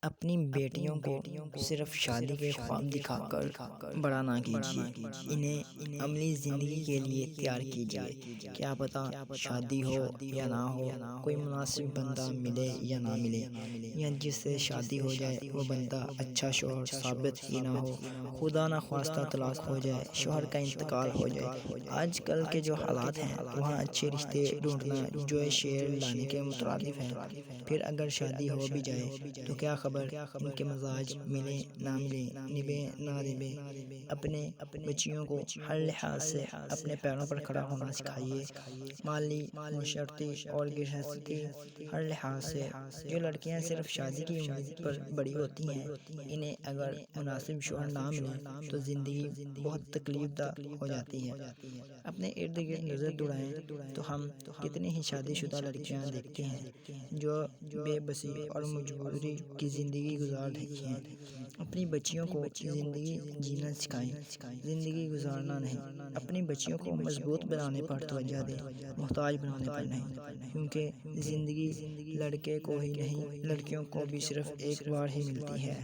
اپنی بیٹیوں کو صرف شادی کے خواب دکھا کر بڑا نہ کیجیے، انہیں عملی زندگی کے لیے تیار کیجیے۔ کیا پتہ شادی ہو یا نہ ہو، کوئی مناسب بندہ ملے یا نہ ملے، یا جس سے شادی ہو جائے وہ بندہ اچھا شوہر ثابت ہی نہ ہو، خدا نہ خواستہ طلاق ہو جائے، شوہر کا انتقال ہو جائے۔ آج کل کے جو حالات ہیں وہاں اچھے رشتے ڈھونڈنا جو شعر لانے کے مترادف ہے۔ پھر اگر شادی ہو بھی جائے تو کیا خبر ان کے مزاج ملے نہ ملے، نبھے نہ نبھے۔ اپنے بچیوں کو ہر لحاظ سے اپنے پیروں پر کھڑا ہونا سکھائیے، مالی، معاشرتی اور گرہستی ہر لحاظ سے۔ جو لڑکیاں صرف شادی کی امید پر بڑی ہوتی ہیں، انہیں اگر مناسب شوہر نہ ملے تو زندگی بہت تکلیف دہ ہو جاتی ہے۔ اپنے ارد گرد نظر دوڑائیں تو ہم کتنی ہی شادی شدہ لڑکیاں دیکھتے ہیں جو بے بسی اور مجبوری کی زندگی گزار رہی ہیں۔ اپنی بچیوں کو زندگی جینا سکھائیں، زندگی گزارنا نہیں۔ اپنی بچیوں کو مضبوط بنانے پر توجہ دیں، محتاج بنانے پر نہیں، کیونکہ زندگی لڑکے کو ہی نہیں لڑکیوں کو بھی صرف ایک بار ہی ملتی ہے۔